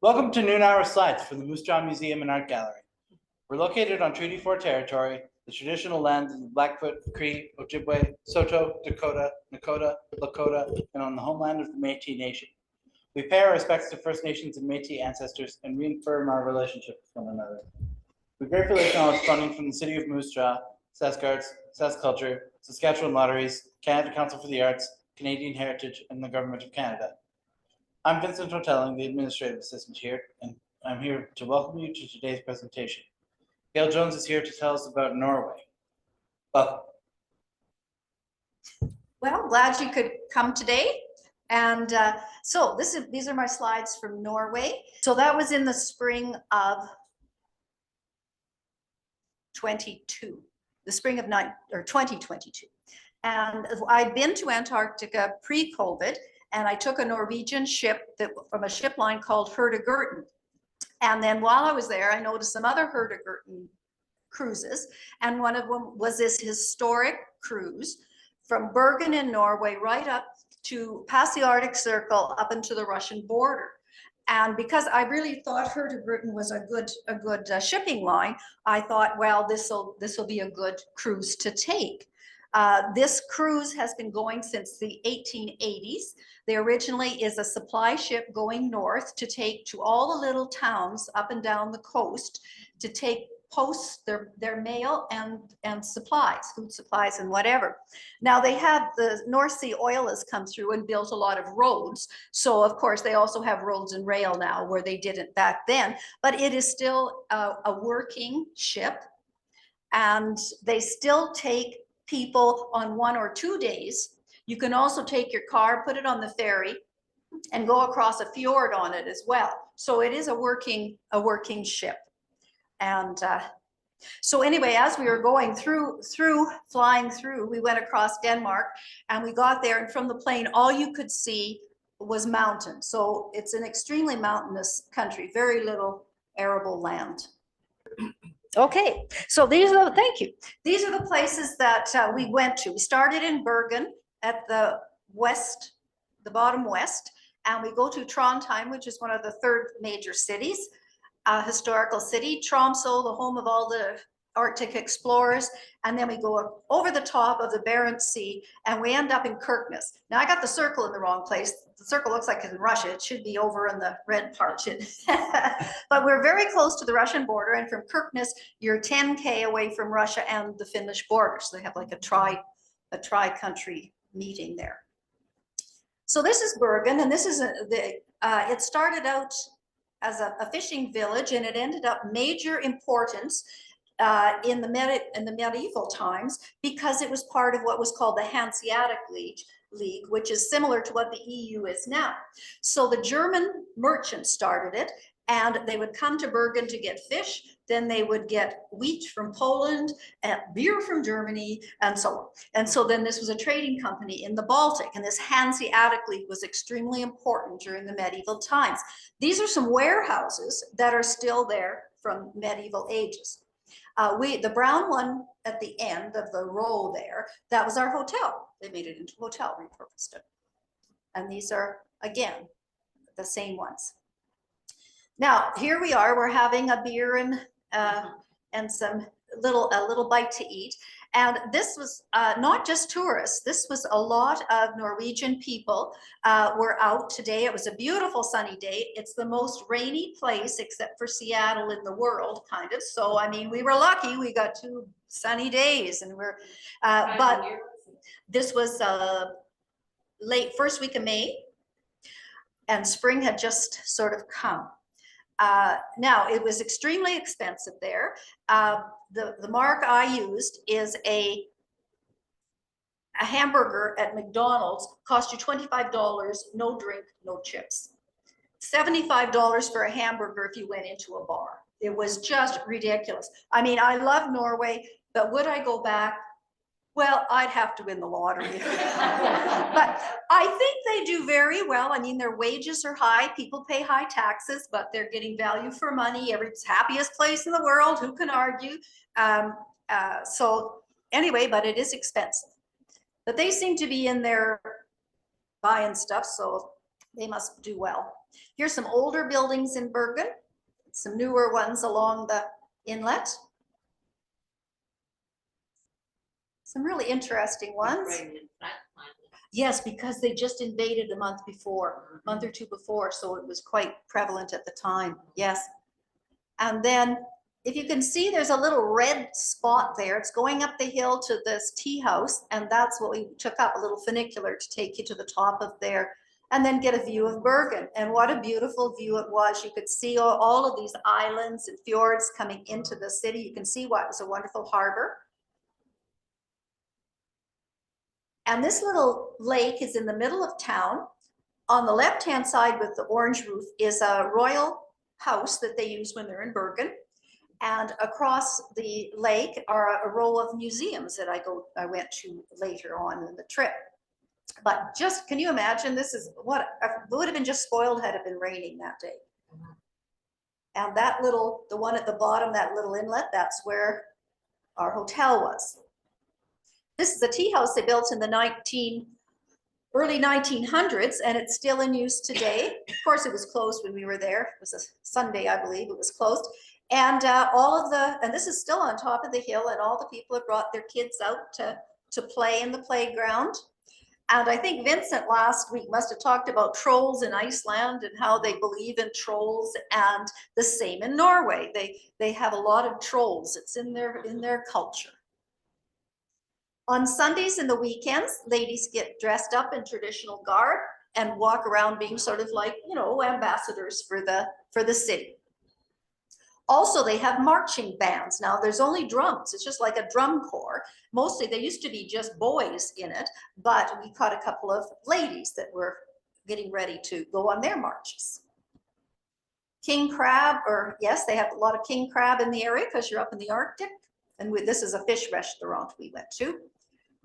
Welcome to Noon Hour Slides from the Moose Jaw Museum and Art Gallery. We're located on Treaty 4 territory, the traditional lands of the Blackfoot, Cree, Ojibwe, Saulteaux, Dakota, Nakota, Lakota, and on the homeland of the Métis Nation. We pay our respects to First Nations and Métis ancestors and reaffirm our relationship with one another. We gratefully acknowledge funding from the City of Moose Jaw, SaskArts, SaskCulture, Saskatchewan Lotteries, Canada Council for the Arts, Canadian Heritage, and the Government of Canada. I'm Vincent Hotelling, the administrative assistant here, and I'm here to welcome you to today's presentation. Gayle Jones is here to tell us about Norway. Welcome. Well, glad you could come today. And so these are my slides from Norway. So that was in the spring of 2022. And I'd been to Antarctica pre-COVID, and I took a Norwegian ship from a ship line called Hurtigruten. And then while I was there, I noticed some other Hurtigruten cruises, and one of them was this historic cruise from Bergen in Norway right up to past the Arctic Circle up into the Russian border. And because I really thought Hurtigruten was a good shipping line, I thought, well, this will be a good cruise to take. This cruise has been going since the 1880s. They originally is a supply ship going north to take to all the little towns up and down the coast to take post their mail and supplies, food supplies and whatever. Now they have the North Sea oil has come through and built a lot of roads. So of course they also have roads and rail now where they didn't back then, but it is still a working ship, and they still take people on 1 or 2 days. You can also take your car, put it on the ferry, and go across a fjord on it as well. So it is a working ship. And so anyway, as we were going flying through, we went across Denmark, and we got there, and from the plane, all you could see was mountains. So it's an extremely mountainous country, very little arable land. Okay, so these are the places that we went to. We started in Bergen at the bottom west, and we go to Trondheim, which is one of the third major cities, historical city, Tromsø, the home of all the Arctic explorers, and then we go over the top of the Barents Sea, and we end up in Kirkenes. Now I got the circle in the wrong place. The circle looks like it's in Russia. It should be over in the red part. But we're very close to the Russian border, and from Kirkenes, you're 10K away from Russia and the Finnish border. So they have like a tri-country meeting there. So this is Bergen, and this is it started out as a fishing village, and it ended up major importance in the medieval times because it was part of what was called the Hanseatic League, which is similar to what the EU is now. So the German merchants started it, and they would come to Bergen to get fish. Then they would get wheat from Poland and beer from Germany and so on. And so then this was a trading company in the Baltic, and this Hanseatic League was extremely important during the medieval times. These are some warehouses that are still there from medieval ages. The brown one at the end of the row there, that was our hotel. They made it into a hotel, repurposed it. And these are, again, the same ones. Now, here we are, we're having a beer and some a little bite to eat. And this was not just tourists, this was a lot of Norwegian people were out today. It was a beautiful sunny day. It's the most rainy place except for Seattle in the world, kind of. So, I mean, we were lucky, we got 2 sunny days, and but this was late first week of May, and spring had just sort of come. Now, it was extremely expensive there. The mark I used is a hamburger at McDonald's cost you $25, no drink, no chips. $75 for a hamburger if you went into a bar. It was just ridiculous. I mean, I love Norway, but would I go back? Well, I'd have to win the lottery. But I think they do very well. I mean, their wages are high. People pay high taxes, but they're getting value for money. It's happiest place in the world. Who can argue? So anyway, but it is expensive. But they seem to be in there buying stuff, so they must do well. Here's some older buildings in Bergen, some newer ones along the inlet. Some really interesting ones. Yes, because they just invaded a month or two before, so it was quite prevalent at the time. Yes. And then if you can see, there's a little red spot there. It's going up the hill to this tea house, and that's what we took up, a little funicular to take you to the top of there and then get a view of Bergen. And what a beautiful view it was. You could see all of these islands and fjords coming into the city. You can see what was a wonderful harbor. And this little lake is in the middle of town. On the left-hand side with the orange roof is a royal house that they use when they're in Bergen. And across the lake are a row of museums that I went to later on in the trip. But just, can you imagine, this is what would have been just spoiled had it been raining that day. And that little, the one at the bottom, that little inlet, that's where our hotel was. This is a tea house they built in the early 1900s, and it's still in use today. Of course, it was closed when we were there. It was a Sunday, I believe, it was closed. And and this is still on top of the hill, and all the people have brought their kids out to play in the playground. And I think Vincent last week must have talked about trolls in Iceland and how they believe in trolls, and the same in Norway. They have a lot of trolls. It's in their culture. On Sundays and the weekends, ladies get dressed up in traditional garb and walk around being sort of like, you know, ambassadors for the city. Also, they have marching bands. Now, there's only drums. It's just like a drum corps. Mostly, they used to be just boys in it, but we caught a couple of ladies that were getting ready to go on their marches. King crab, or yes, they have a lot of king crab in the area because you're up in the Arctic. And this is a fish restaurant we went to.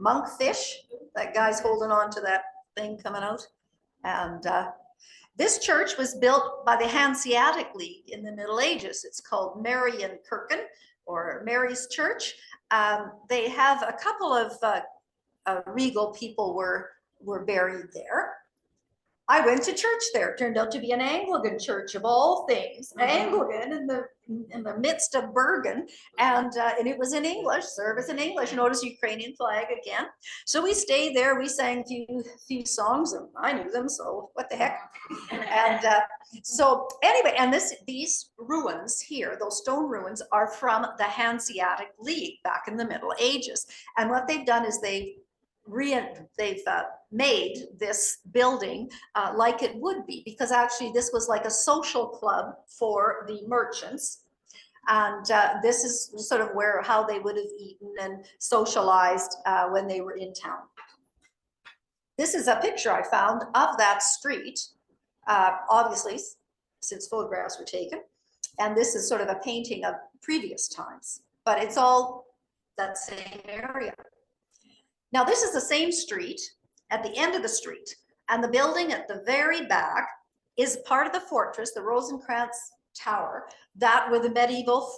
Monkfish, that guy's holding on to that thing coming out. And this church was built by the Hanseatic League in the Middle Ages. It's called Marienkirken, or Mary's Church. They have a couple of regal people were buried there. I went to church there. It turned out to be an Anglican church of all things. Anglican in the midst of Bergen, and it was in English, service in English. Notice Ukrainian flag again. So we stayed there. We sang a few songs, and I knew them. So what the heck? And so anyway, and these ruins here, those stone ruins, are from the Hanseatic League back in the Middle Ages. And what they've done is they've made this building like it would be, because actually this was like a social club for the merchants. And this is sort of how they would have eaten and socialized when they were in town. This is a picture I found of that street, obviously, since photographs were taken. And this is sort of a painting of previous times, but it's all that same area. Now, this is the same street at the end of the street, and the building at the very back is part of the fortress, the Rosencrantz Tower, that were the medieval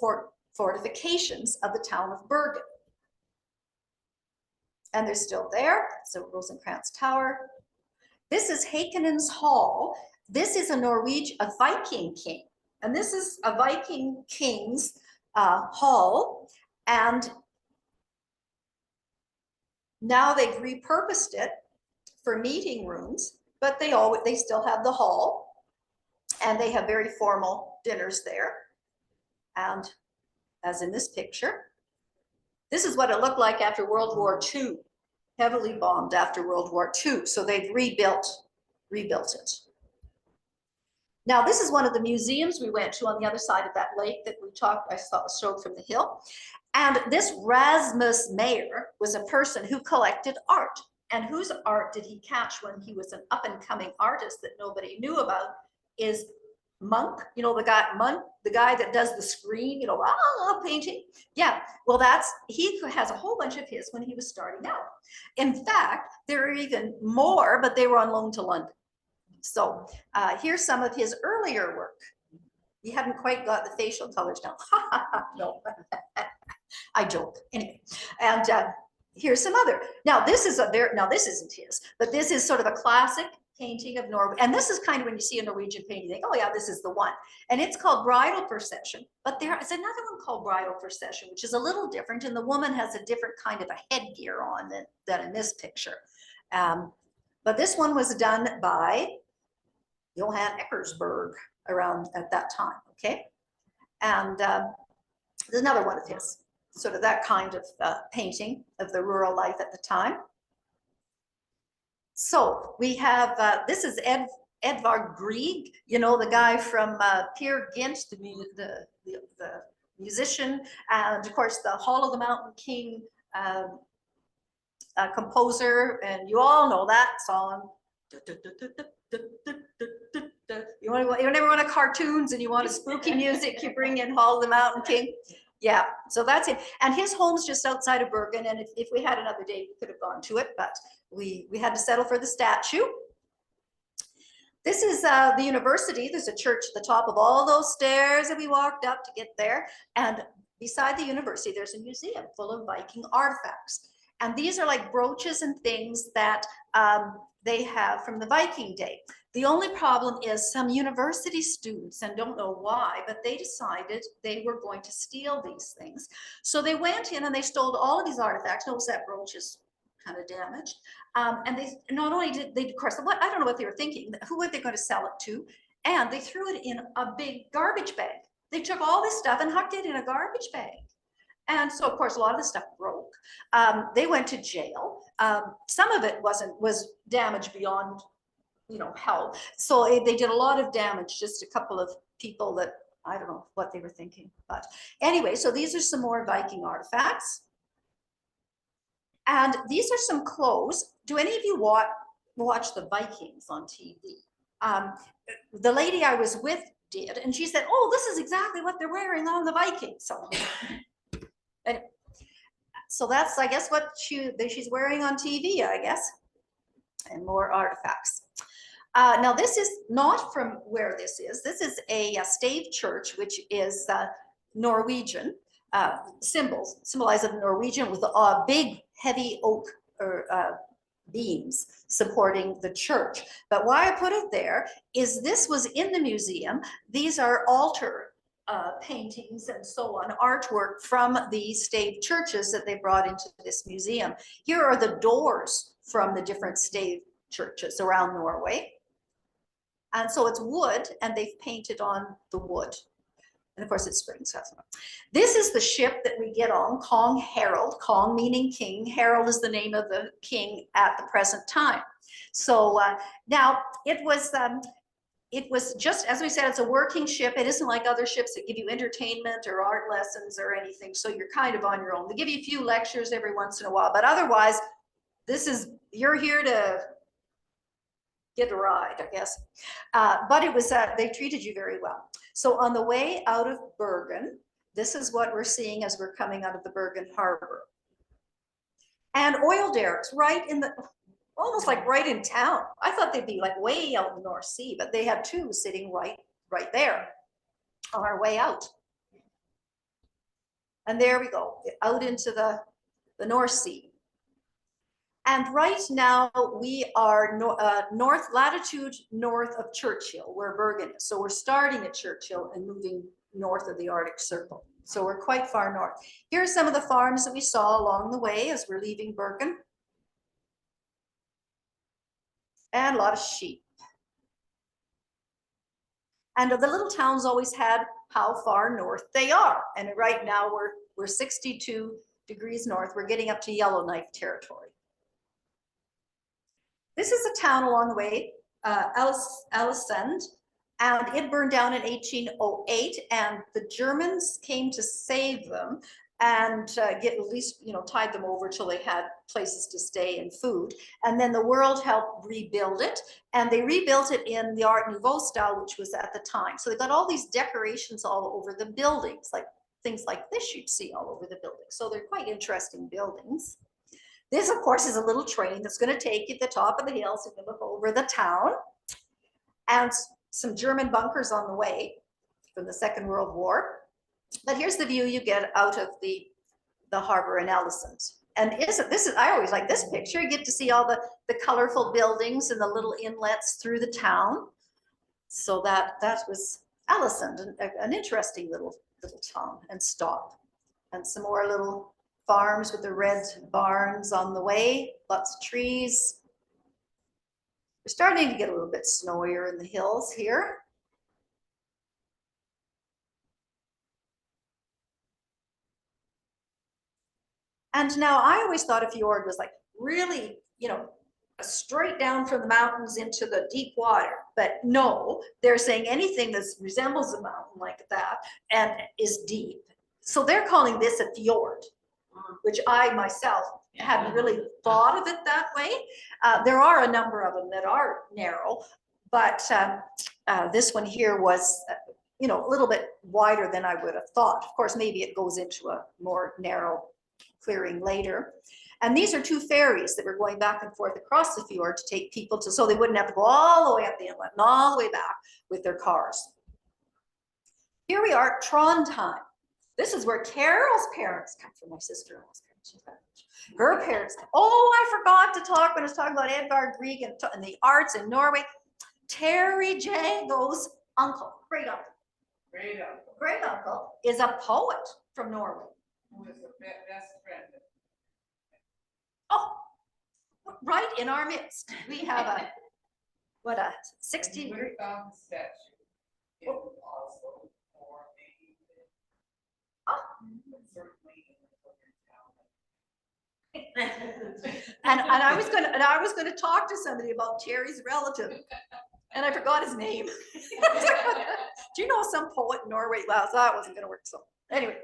fortifications of the town of Bergen. And they're still there. So Rosencrantz Tower. This is Hakonen's Hall. This is a Viking king, and this is a Viking king's hall, and now they've repurposed it for meeting rooms, but they still have the hall, and they have very formal dinners there. And as in this picture, this is what it looked like after World War II, heavily bombed after World War II. So they've rebuilt it. Now, this is one of the museums we went to on the other side of that lake that I showed from the hill. And this Rasmus Mayer was a person who collected art. And whose art did he catch when he was an up-and-coming artist that nobody knew about is Munch, you know, the guy that does the screen, you know, painting. Yeah, well, he has a whole bunch of his when he was starting out. In fact, there are even more, but they were on loan to London. So here's some of his earlier work. He hadn't quite got the facial colors down. No, I joke anyway. And here's some other. Now this isn't his, but this is sort of a classic painting of Norway. And this is kind of when you see a Norwegian painting, you think, oh yeah, this is the one. And it's called Bridal Procession. But there is another one called Bridal Procession, which is a little different. And the woman has a different kind of a headgear on than in this picture. But this one was done by Johann Eckersberg around at that time, okay? And there's another one of his, sort of that kind of painting of the rural life at the time. So we have, this is Edvard Grieg, you know, the guy from Peer Gynt, the musician, and of course the Hall of the Mountain King composer, and you all know that song. You never want a cartoons and you want a spooky music, you bring in Hall of the Mountain King. Yeah, so that's it. And his home's just outside of Bergen, and if we had another day, we could have gone to it, but we had to settle for the statue. This is the university. There's a church at the top of all those stairs that we walked up to get there. And beside the university, there's a museum full of Viking artifacts. And these are like brooches and things that they have from the Viking day. The only problem is some university students, and don't know why, but they decided they were going to steal these things. So they went in and they stole all of these artifacts. Notice that brooch is kind of damaged. And they not only did they, of course, I don't know what they were thinking, who were they going to sell it to? And they threw it in a big garbage bag. They took all this stuff and hucked it in a garbage bag. And so, of course, a lot of the stuff broke. They went to jail. Some of it was damaged beyond, you know, help. So they did a lot of damage, just a couple of people that, I don't know what they were thinking. But anyway, so these are some more Viking artifacts. And these are some clothes. Do any of you watch the Vikings on TV? The lady I was with did, and she said, oh, this is exactly what they're wearing on the Vikings. So, anyway, so that's, I guess, what she's wearing on TV, I guess, and more artifacts. Now, this is not from where this is. This is a stave church, which is Norwegian. Symbolize of Norwegian with big, heavy oak beams supporting the church. But why I put it there is this was in the museum. These are altar paintings and so on, artwork from the stave churches that they brought into this museum. Here are the doors from the different stave churches around Norway. And so it's wood, and they've painted on the wood. And of course, it's spring. So this is the ship that we get on, Kong Harald. Kong meaning king. Harald is the name of the king at the present time. So now it was just, as we said, it's a working ship. It isn't like other ships that give you entertainment or art lessons or anything. So you're kind of on your own. They give you a few lectures every once in a while, but otherwise, you're here to get a ride, I guess. But it was, they treated you very well. So on the way out of Bergen, this is what we're seeing as we're coming out of the Bergen harbor. And oil derricks right in the, almost like right in town. I thought they'd be like way out in the North Sea, but they had two sitting right there on our way out. And there we go, out into the North Sea. And right now we are north latitude north of Churchill, where Bergen is. So we're starting at Churchill and moving north of the Arctic Circle. So we're quite far north. Here are some of the farms that we saw along the way as we're leaving Bergen. And a lot of sheep. And the little towns always had how far north they are. And right now we're 62 degrees north. We're getting up to Yellowknife territory. This is a town along the way, Älvsund, and it burned down in 1808, and the Germans came to save them and get at least, you know, tide them over till they had places to stay and food. And then the world helped rebuild it, and they rebuilt it in the Art Nouveau style, which was at the time. So they got all these decorations all over the buildings, like things like this you'd see all over the buildings. So they're quite interesting buildings. This, of course, is a little train that's going to take you to the top of the hill, so you can look over the town. And some German bunkers on the way from the Second World War. But here's the view you get out of the harbor in Älvsund. And I always like this picture. You get to see all the the colorful buildings and the little inlets through the town. So that was Allison, an interesting little town and stop. And some more little farms with the red barns on the way, lots of trees. We're starting to get a little bit snowier in the hills here. And now I always thought a fjord was like really, you know, straight down from the mountains into the deep water. But no, they're saying anything that resembles a mountain like that and is deep. So they're calling this a fjord, which I myself hadn't really thought of it that way. There are a number of them that are narrow, but this one here was, you know, a little bit wider than I would have thought. Of course, maybe it goes into a more narrow clearing later. And these are two ferries that were going back and forth across the fjord to take people to, so they wouldn't have to go all the way up the inlet and all the way back with their cars. Here we are at Trondheim. This is where Carol's parents come from, my sister-in-law's parents. Her parents. Oh, I forgot to talk when I was talking about Edvard Grieg and the arts in Norway. Terry Django's uncle, great uncle, is a poet from Norway. Who is the best friend? Oh, right in our midst. We have a, what, a 60 statue in Oslo or maybe certainly and I was going to talk to somebody about Terry's relative, and I forgot his name. Do you know some poet in Norway? Well, that wasn't going to work. So anyway,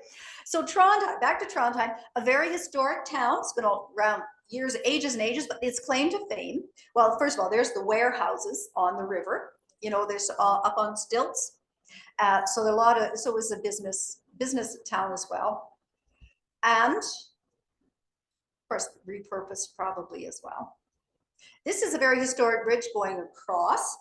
so Trondheim, back to Trondheim, a very historic town. It's been around years, ages and ages, but its claim to fame. Well, first of all, there's the warehouses on the river. You know, there's up on stilts. So there are a lot of, so it was a business town as well. And of course, repurposed probably as well. This is a very historic bridge going across.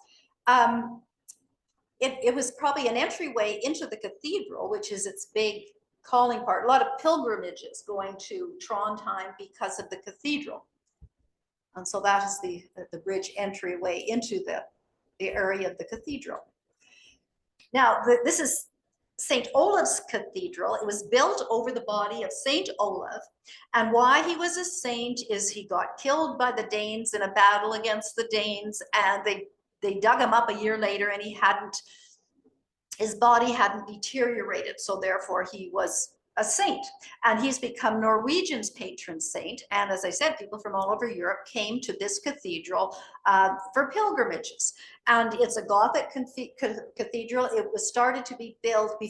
It was probably an entryway into the cathedral, which is its big calling part. A lot of pilgrimages going to Trondheim because of the cathedral. And so that is the bridge entryway into the area of the cathedral. Now, this is St. Olaf's Cathedral. It was built over the body of St. Olaf. And why he was a saint is he got killed by the Danes in a battle against the Danes, and they dug him up a year later, and his body hadn't deteriorated, so therefore he was a saint. And he's become Norwegian's patron saint. And as I said, people from all over Europe came to this cathedral for pilgrimages. And it's a Gothic cathedral. It was started to be built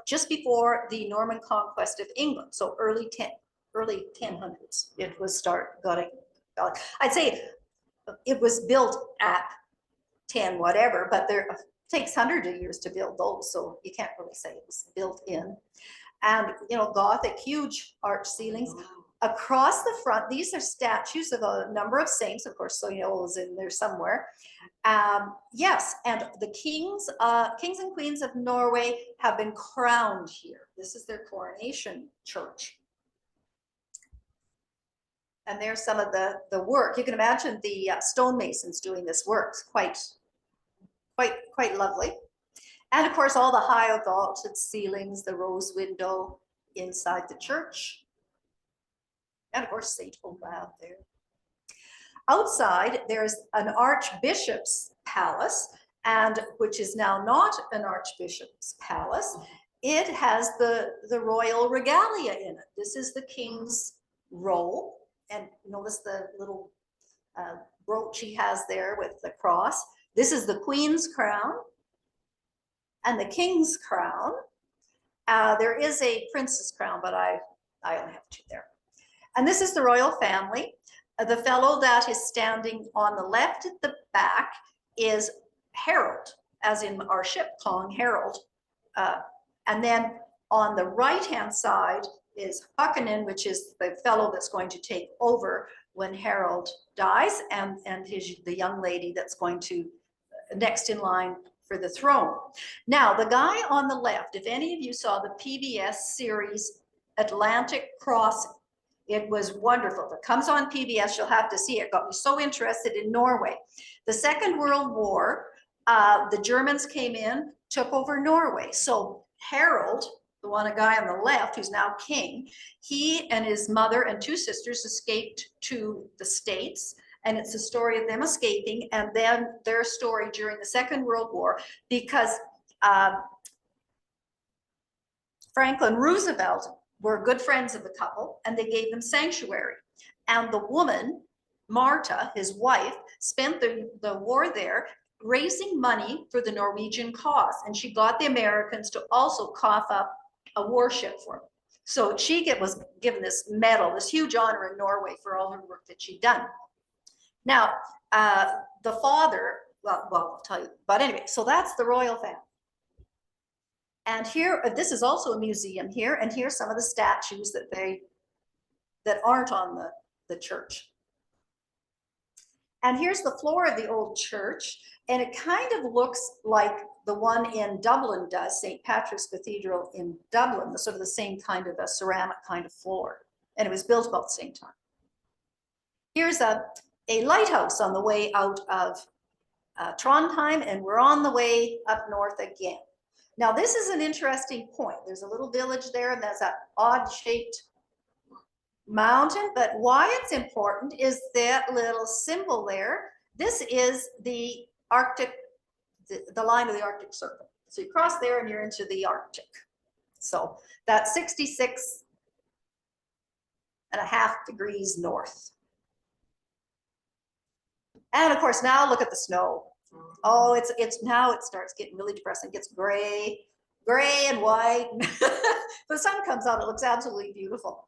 just before the Norman conquest of England, so early 1000s. It was I'd say it was built at 10 whatever, but it takes hundreds of years to build those, so you can't really say it was built in. And, you know, Gothic, huge arch ceilings. Across the front, these are statues of a number of saints, of course, so you know it was in there somewhere. Yes, and the kings and queens of Norway have been crowned here. This is their coronation church. And there's some of the work. You can imagine the stonemasons doing this work. It's quite lovely. And of course, all the high vaulted ceilings, the rose window inside the church. And of course, St. Olaf there. Outside, there's an archbishop's palace, and which is now not an archbishop's palace. It has the royal regalia in it. This is the king's robe. And notice the little brooch he has there with the cross. This is the queen's crown and the king's crown. There is a prince's crown, but I only have two there. And this is the royal family. The fellow that is standing on the left at the back is Harold, as in our ship, Kong Harold. And then on the right-hand side is Hakonen, which is the fellow that's going to take over when Harold dies, and the young lady that's going to next in line for the throne. Now, the guy on the left, if any of you saw the PBS series Atlantic Crossing, It was wonderful. If it comes on PBS, you'll have to see it. It got me so interested in Norway. The Second World War, the Germans came in, took over Norway. So Harold, the one, a guy on the left, who's now king, he and his mother and two sisters escaped to the States. And it's a story of them escaping and then their story during the Second World War, because Franklin Roosevelt were good friends of the couple and they gave them sanctuary. And the woman, Marta, his wife, spent the war there raising money for the Norwegian cause. And she got the Americans to also cough up a warship for them. So she was given this medal, this huge honor in Norway for all her work that she'd done. Now, the father, well, I'll tell you, but anyway, so that's the royal family. And here, this is also a museum here, and here's some of the statues that aren't on the church. And here's the floor of the old church, and it kind of looks like the one in Dublin does, St. Patrick's Cathedral in Dublin, the sort of the same kind of a ceramic kind of floor. And it was built about the same time. Here's a lighthouse on the way out of Trondheim, and we're on the way up north again. Now, this is an interesting point. There's a little village there, and there's that odd-shaped mountain, but why it's important is that little symbol there. This is the Arctic, the line of the Arctic Circle. So you cross there and you're into the Arctic. So that's 66.5 degrees north. And of course, now look at the snow. Oh, it's now it starts getting really depressing. It gets gray and white. The sun comes out, it looks absolutely beautiful.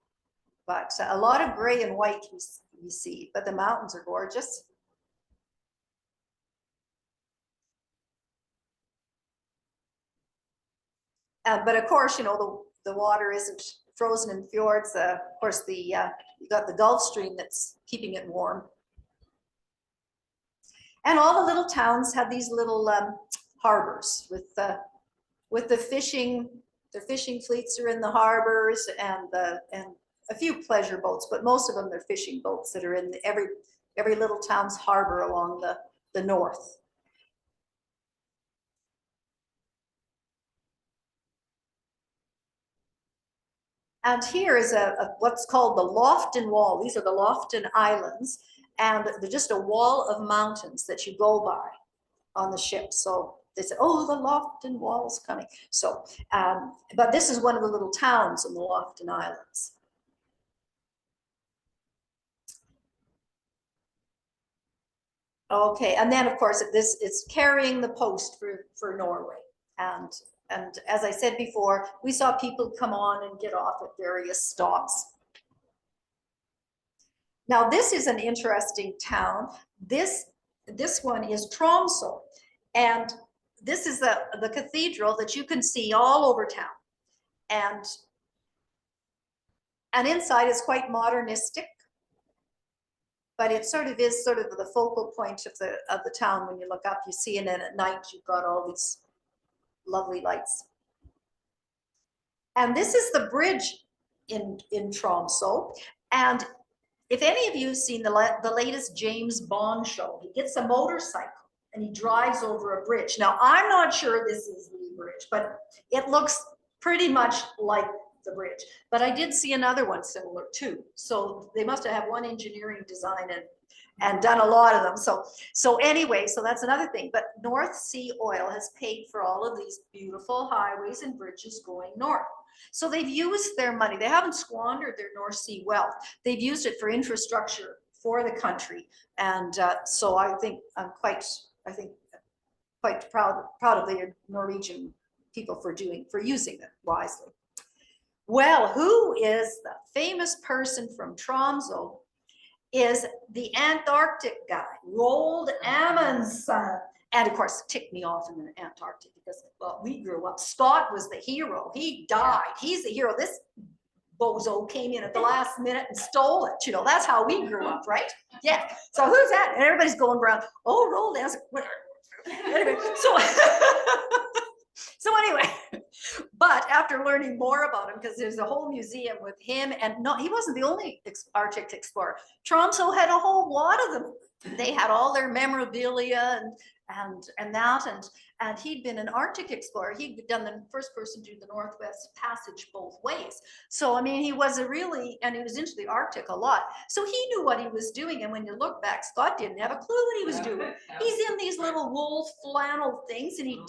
But a lot of gray and white you see, but the mountains are gorgeous. But of course, you know, the water isn't frozen in fjords. Of course, you got the Gulf Stream that's keeping it warm. And all the little towns have these little harbors with the fishing. Their fishing fleets are in the harbors, and a few pleasure boats, but most of them they're fishing boats that are in every little town's harbor along the north. And here is what's called the Lofton Wall. These are the Lofton Islands, and they're just a wall of mountains that you go by on the ship. So they said, oh, the Lofton Wall's coming. So, but this is one of the little towns in the Lofton Islands. Okay, and then of course this is carrying the post for Norway. And as I said before, we saw people come on and get off at various stops. Now this is an interesting town. This one is Tromsø, and this is the cathedral that you can see all over town. And inside is quite modernistic, but it sort of is sort of the focal point of the town. When you look up, you see, and then at night you've got all these lovely lights. And this is the bridge in Tromsø. And if any of you have seen the latest James Bond show, he gets a motorcycle and he drives over a bridge. Now, I'm not sure this is the bridge, but it looks pretty much like the bridge. But I did see another one similar too. So they must have one engineering design and done a lot of them. So anyway, so that's another thing. But North Sea Oil has paid for all of these beautiful highways and bridges going north. So they've used their money. They haven't squandered their North Sea wealth. They've used it for infrastructure for the country. And so I think I'm quite proud of the Norwegian people for using it wisely. Well, who is the famous person from Tromsø? Is the Antarctic guy, Roald Amundsen. And of course, it ticked me off in the Antarctic because, well, we grew up. Scott was the hero. He died. He's the hero. This bozo came in at the last minute and stole it. You know, that's how we grew up, right? Yeah. So who's that? And everybody's going around, oh, Roald Amundsen. Anyway, so anyway, but after after learning more about him, because there's a whole museum with him, and no, he wasn't the only Arctic explorer. Tromsø had a whole lot of them. They had all their memorabilia and that, and he'd been an Arctic explorer. He'd done the first person to do the Northwest Passage both ways. So I mean, he was and he was into the Arctic a lot. So he knew what he was doing. And when you look back, Scott didn't have a clue what he was doing. He's in these little wool flannel things, and he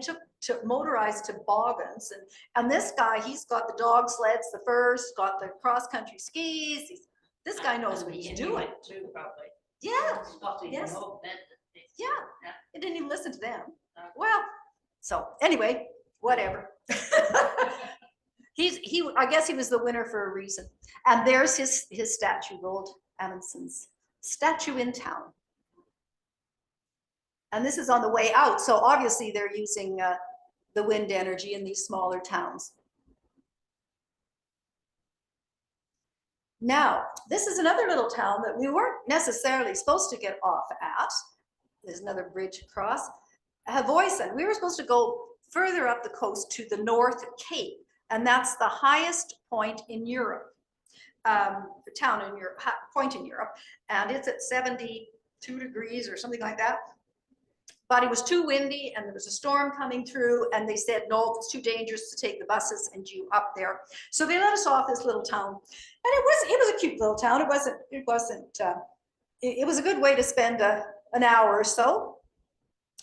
took to motorized toboggans. And this guy, he's got the dog sleds, the furs, got the cross country skis. This guy knows what he's doing. Too, probably. Yeah. Scotty, Yes. Yeah. Yeah, he didn't even listen to them. Well, so anyway, whatever. I guess he was the winner for a reason. And there's his statue, Roald Amundson's statue in town. And this is on the way out. So obviously they're using the wind energy in these smaller towns. Now, this is another little town that we weren't necessarily supposed to get off at. There's another bridge across. Havoisen. We were supposed to go further up the coast to the North Cape, and that's the highest point in Europe, point in Europe, and it's at 72 degrees or something like that. But it was too windy, and there was a storm coming through, and they said, no, it's too dangerous to take the buses and you up there. So they let us off this little town, and it was a cute little town. It was a good way to spend an hour or so.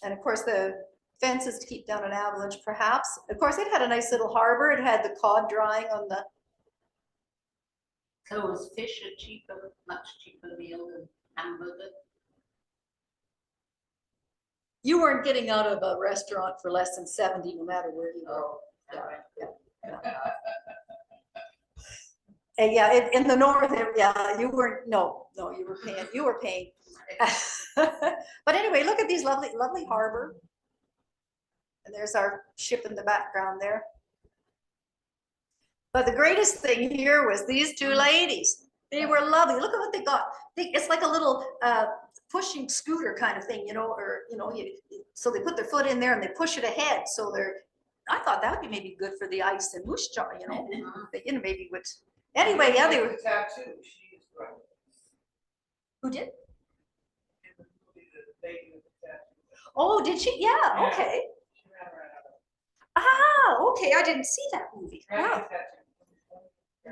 And of course, the fences to keep down an avalanche, perhaps. Of course, it had a nice little harbor. It had the cod drying on the. So was fish a cheaper, much cheaper meal than hamburger? You weren't getting out of a restaurant for less than 70, no matter where you were. Oh, And yeah, in the north, yeah, you weren't. No, you were paying. You were paying. But anyway, look at these lovely harbor. And there's our ship in the background there. But the greatest thing here was these two ladies. They were lovely. Look at what they got. It's like a little pushing scooter kind of thing, so they put their foot in there and they push it ahead. So I thought that would be maybe good for the ice and Moose Jaw, maybe would. Anyway, yeah, they were. Tattoo. She is right. Who did? In the movie, the lady with the tattoo. Oh, did she? Yeah, Yeah. okay. She ran around. Okay, I didn't see that movie. Dragon Wow. tattoo.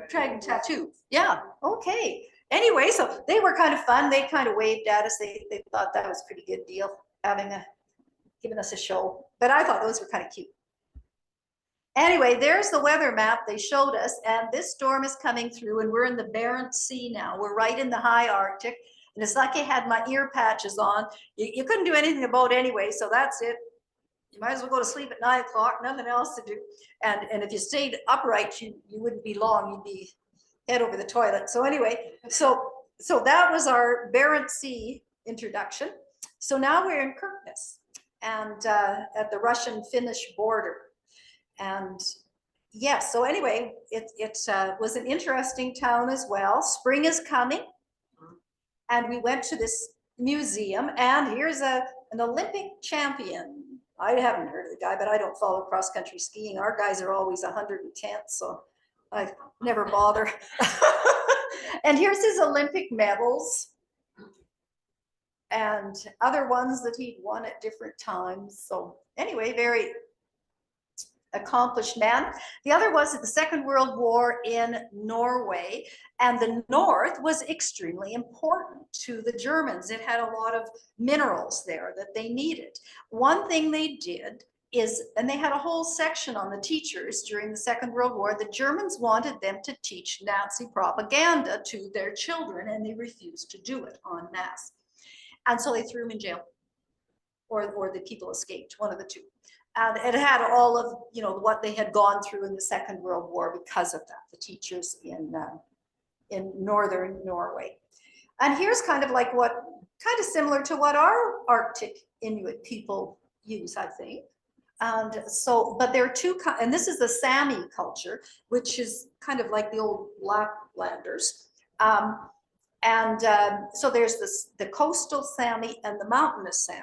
Dragon Tattoo. Yeah, okay. Anyway, so they were kind of fun. They kind of waved at us. They thought that was a pretty good deal, giving us a show. But I thought those were kind of cute. Anyway, there's the weather map they showed us, and this storm is coming through, and we're in the Barents Sea now. We're right in the high Arctic, and it's like I had my ear patches on. You couldn't do anything about it anyway, so that's it. You might as well go to sleep at 9 o'clock, nothing else to do. And if you stayed upright, you wouldn't be long. You'd be head over the toilet. So anyway, so that was our Barents Sea introduction. So now we're in Kirkenes and at the Russian-Finnish border. And yes, so anyway, it was an interesting town as well. Spring is coming. And we went to this museum, and here's an Olympic champion. I haven't heard of the guy, but I don't follow cross-country skiing. Our guys are always 110th, so I never bother. And here's his Olympic medals and other ones that he'd won at different times. So anyway, very accomplished man. The other was at the Second World War in Norway, and the North was extremely important to the Germans. It had a lot of minerals there that they needed. One thing they did is, and they had a whole section on the teachers during the Second World War, the Germans wanted them to teach Nazi propaganda to their children, and they refused to do it en masse. And so they threw them in jail, or the people escaped, one of the two. And it had all of, what they had gone through in the Second World War because of that, the teachers in northern Norway. And here's kind of similar to what our Arctic Inuit people use, I think. And so, but there are two, and this is the Sami culture, which is kind of like the old Laplanders. So there's the coastal Sami and the mountainous Sami.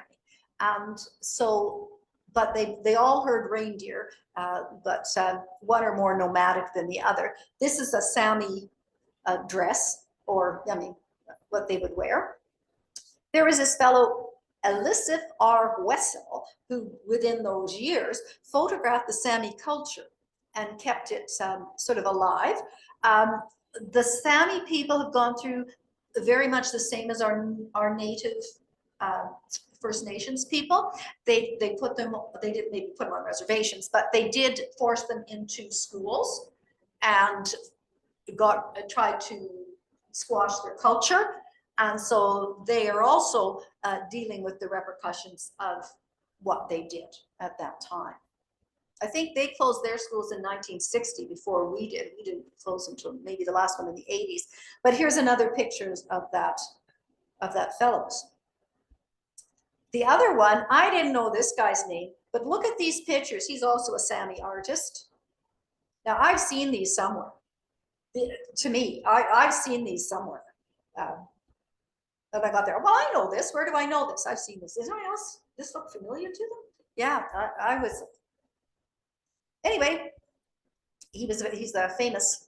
And so but they all herd reindeer, but one are more nomadic than the other. This is a Sami dress, or I mean, what they would wear. There was this fellow, Elisif R. Wessel, who within those years photographed the Sami culture and kept it sort of alive. The Sami people have gone through very much the same as our native First Nations people. They didn't maybe put them on reservations, but they did force them into schools and tried to squash their culture. And so they are also dealing with the repercussions of what they did at that time. I think they closed their schools in 1960 before we did. We didn't close until maybe the last one in the 80s. But here's another picture of that fellows. The other one, I didn't know this guy's name, but look at these pictures. He's also a Sami artist. Now I've seen these somewhere. To me, I've seen these somewhere. That I got there. Well, I know this. Where do I know this? I've seen this. Is anyone else? This look familiar to them? Yeah, I was. Anyway, he's a famous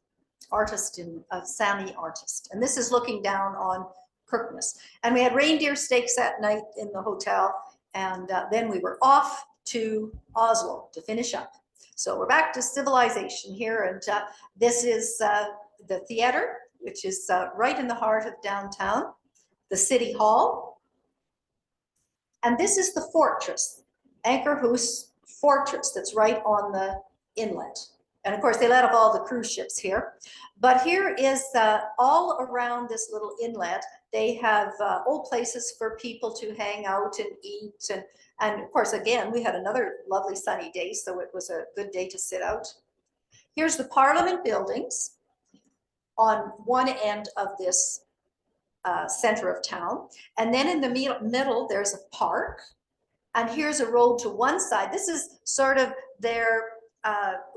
artist, a Sami artist. And this is looking down on Kirkness. And we had reindeer steaks that night in the hotel. And then we were off to Oslo to finish up. So we're back to civilization here. And this is the theater, which is right in the heart of downtown, the city hall. And this is the fortress, Ankerhus Fortress, that's right on the inlet. And of course, they let up all the cruise ships here. But here is all around this little inlet, they have old places for people to hang out and eat. And of course, again, we had another lovely sunny day, so it was a good day to sit out. Here's the Parliament buildings on one end of this center of town. And then in the middle, there's a park. And here's a road to one side. This is sort of their,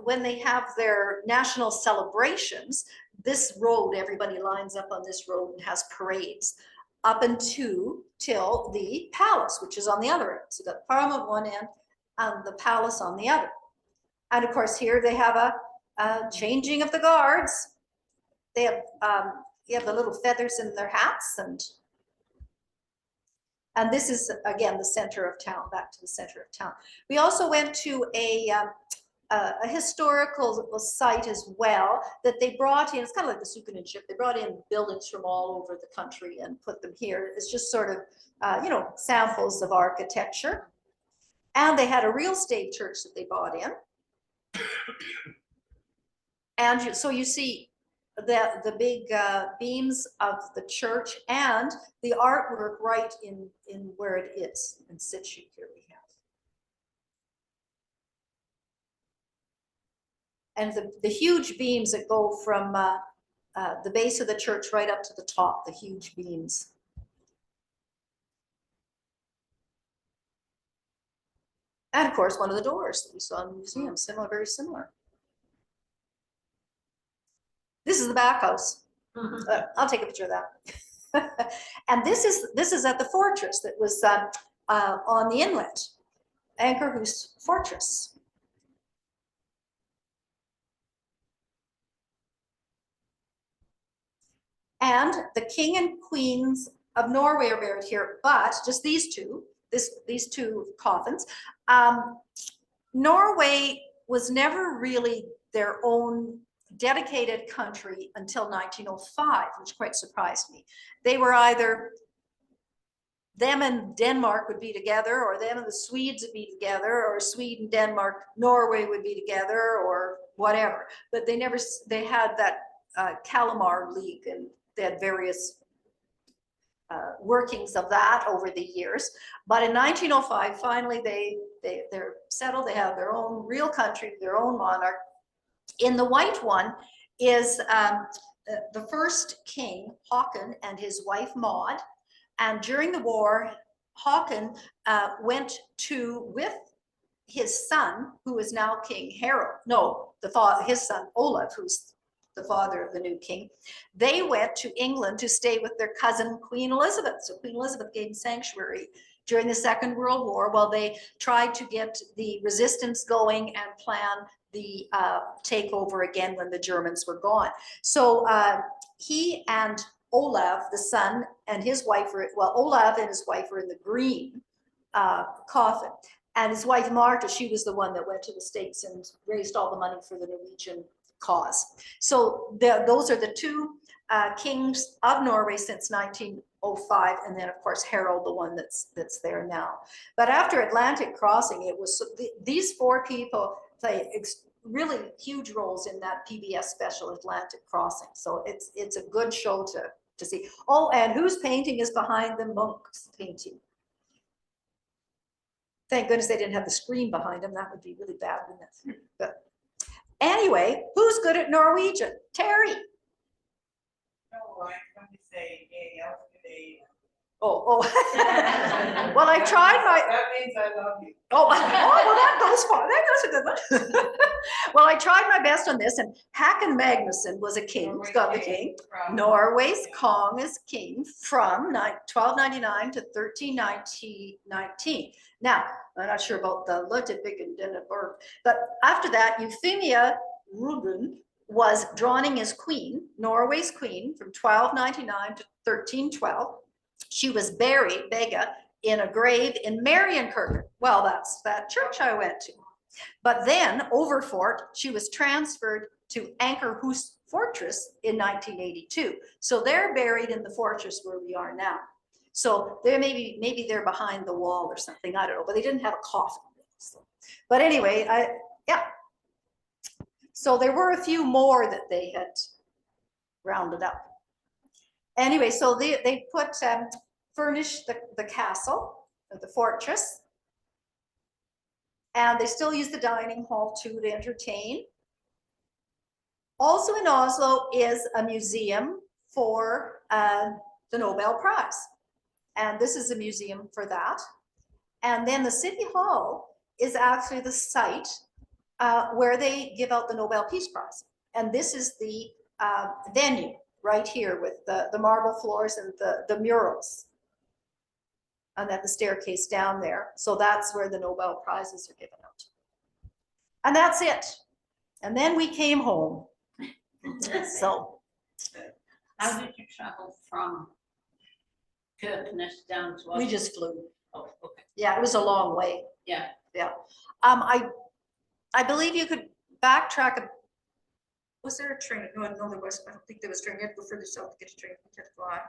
when they have their national celebrations, this road, everybody lines up on this road and has parades up till the palace, which is on the other end. So you've got Parliament on one end and the palace on the other. And of course, here they have a changing of the guards. They have, you have the little feathers in their hats, and this is again the center of town. Back to the center of town. We also went to a historical site as well that they brought in. It's kind of like the Sukunin ship. They brought in buildings from all over the country and put them here. It's just sort of you know, samples of architecture. And they had a real estate church that they bought in. And so you see the big beams of the church and the artwork right in where it is in situ. Here we have. And the huge beams that go from the base of the church right up to the top, the huge beams. And of course, one of the doors that we saw in the museum, similar, very similar. This is the back house. I'll take a picture of that. And this is at the fortress that was on the inlet, Ankerhus Fortress. And the king and queens of Norway are buried here, but just these two coffins. Norway was never really their own dedicated country until 1905, which quite surprised me. They were either them and Denmark would be together, or them and the Swedes would be together, or Sweden, Denmark, Norway would be together, or whatever. But they had that Kalmar League, and they had various workings of that over the years. But in 1905, finally they're settled. They have their own real country, their own monarch. In the white one is the first king, Håkon, and his wife Maud. And during the war, Håkon went with his son, who is now King Harald. No, his son Olaf, who's the father of the new king. They went to England to stay with their cousin Queen Elizabeth. So Queen Elizabeth gave sanctuary during the Second World War while they tried to get the resistance going and plan the takeover again when the Germans were gone. So he and Olav, the son, and his wife were, well, Olav and his wife were in the green coffin. And his wife, Martha, she was the one that went to the States and raised all the money for the Norwegian cause. So those are the two kings of Norway since 1905, and then of course Harold, the one that's there now. But after Atlantic crossing, it was these four people play really huge roles in that PBS special Atlantic Crossing. So it's a good show to see. Oh, and whose painting is behind the monk's painting? Thank goodness they didn't have the screen behind them. That would be really bad, wouldn't it? But anyway, who's good at Norwegian? Terry. No, I'm going to say, yeah, Oh. Well, I tried my. That means I love you. Oh, well, that goes far. That's a good one. Well, I tried my best on this, and Haakon Magnusson was a king, got the king. Norway's Kong is king from 1299 to 1319. Now, I'm not sure about the Ludwig and Denneberg, but after that, Euphemia Rubin was drawing as queen, Norway's queen, from 1299 to 1312. She was buried, Bega, in a grave in Marienkirchen. Well, that's that church I went to. But then, Overfort, she was transferred to Ankerhus Fortress in 1982. So they're buried in the fortress where we are now. So they're maybe they're behind the wall or something, I don't know, but they didn't have a coffin. But anyway, yeah. So there were a few more that they had rounded up. Anyway, so they put furnished the castle, the fortress, and they still use the dining hall too to entertain. Also in Oslo is a museum for the Nobel Prize, and this is a museum for that. And then the City Hall is actually the site where they give out the Nobel Peace Prize, and this is the venue right here with the marble floors and the murals. And then the staircase down there. So that's where the Nobel Prizes are given out. And that's it. And then we came home. So. How did you travel from Kirkenes down to Oslo? We just flew. Oh, okay. Yeah, it was a long way. Yeah. Yeah. I believe you could backtrack. Was there a train? No, there was. I don't think there was a train. You had to go further south to get a train. You had to fly.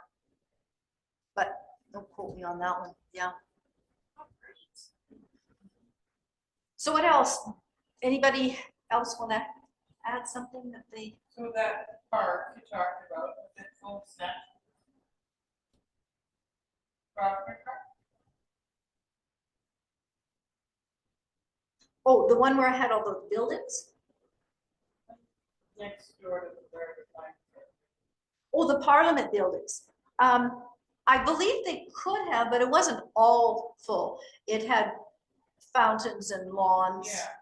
But don't quote me on that one. Yeah. So what else? Anybody else want to add something that they? So that park you talked about, was it full set? Proper park? Oh, the one where I had all those buildings? Next door to the where the flag is. Oh, the Parliament buildings. I believe they could have, but it wasn't all full. It had fountains and lawns. Yeah.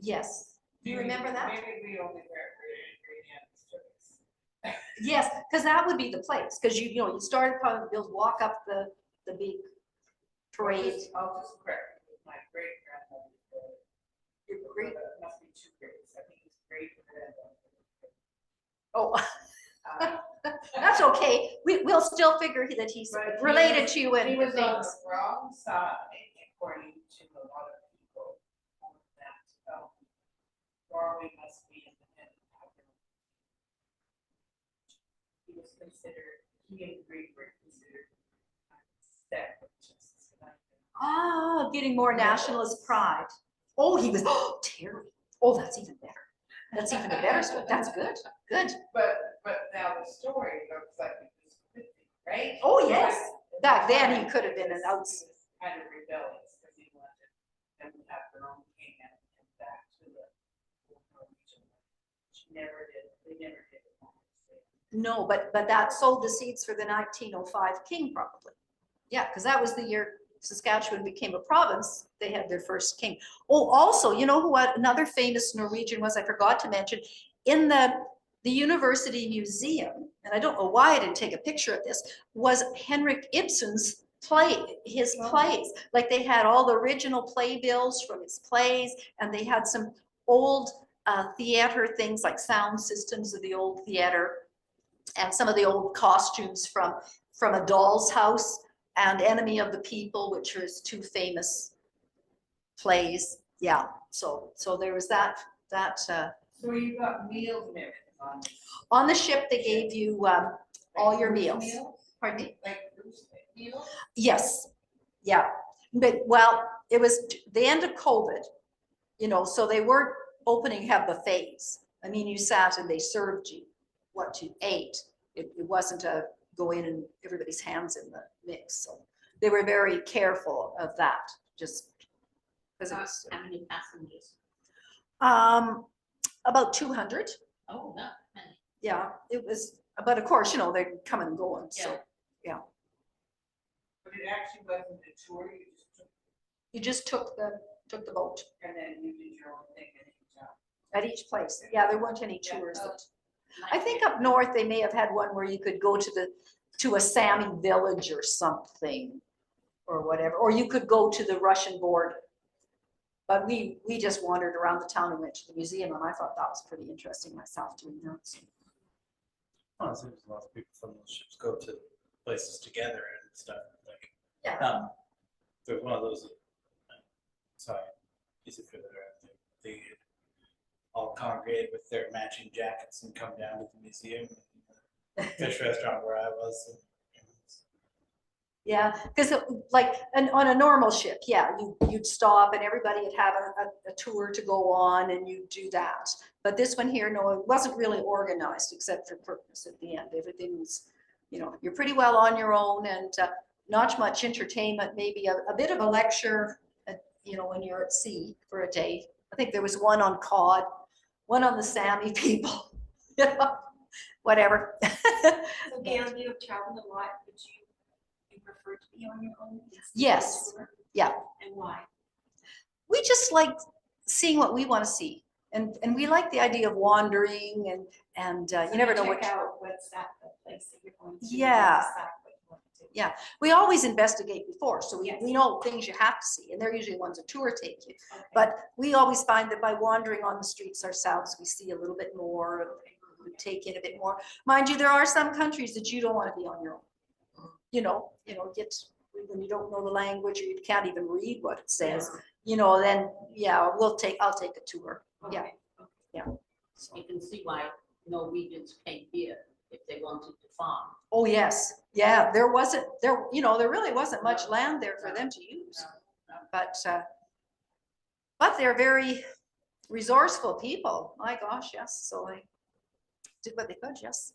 Yes. Do you remember that? Maybe we only wear ingredients. Yes, because that would be the place. Because you know, you started Parliament buildings, walk up the big parade. I'll just correct it. My great grandmother. Your great. Must be two grades. I think it's great grandmother. Oh, that's okay. We'll still figure that he's But related to you and he was on things. the wrong side, according to a lot of people on that. Norway must be in the head. He was considered, he and Greek were considered separatists. Ah, getting more nationalist pride. Oh, he was, oh, Terry. Oh, that's even better. That's even a better story. That's good. Good. But now the story looks like it was 50, right? Oh, yes. Back then he could have been an outs. He was kind of rebellious because he wanted them to have their own king and back to the Norwegian. Which never did. They never did it. No, but that sowed the seeds for the 1905 king probably. Yeah, because that was the year Saskatchewan became a province. They had their first king. Oh, also, you know who another famous Norwegian was, I forgot to mention, in the University Museum, and I don't know why I didn't take a picture of this, was Henrik Ibsen's his plays. Like they had all the original playbills from his plays, and they had some old theater things like sound systems of the old theater, and some of the old costumes from A Doll's House and Enemy of the People, which was two famous plays. Yeah, so there was that. So you got meals and everything On the ship, they gave you all your cruise meals. meals? Pardon me? Like cruise meals? Yes, yeah, but well, it was the end of COVID, so they weren't opening have buffets. I mean, you sat and they served you what you ate. It wasn't a go in and everybody's hands in the mix. So they were very careful of that, just because it's How many passengers? about 200. Oh, not many. Yeah, it was, but of course, they come and go, and so But it actually wasn't a tour, you you just took, just took the boat and then you did your own thing and you got. at each place. Yeah, there weren't any tours. Yeah. I think up north they may have had one where you could go to a Sami village or something, or whatever, or you could go to the Russian border. But we just wandered around the town and went to the museum, and I thought that was pretty interesting myself doing that. So. Well, it seems lots of people from those ships go to places together and stuff, like, Yeah. there's one of those, sorry, is it for they all congregate with their matching jackets and come down to the museum, fish restaurant where I was. And, Yeah, because on a normal ship, yeah, you'd stop and everybody would have a tour to go on, and you do that. But this one here, no, it wasn't really organized except for purpose at the end. Everything was, you're pretty well on your own, and not much entertainment, maybe a bit of a lecture, when you're at sea for a day. I think there was one on cod, one on the Sami people, whatever. So Gayle, you have traveled a lot, would you prefer to be on your own? Yes, yeah. And why? We just like seeing what we want to see, and we like the idea of wandering, and you never know what. Check out what's at the place that you're going to. Yeah. and decide what you want to do. Yeah, we always investigate before, so Yes. we know things you have to see, and they're usually ones a tour take you. Okay. But we always find that by wandering on the streets ourselves, we see a little bit more, and we take in a bit more. Mind you, there are some countries that you don't want to be on your own. When you don't know the language, or you can't even read what it says, then I'll take a tour. Yeah. Okay. Yeah. You can see why Norwegians came here if they wanted to farm. Oh, yes. Yeah, there really wasn't much land there for them to use. But they're very resourceful people. My gosh, yes. So they did what they could, yes.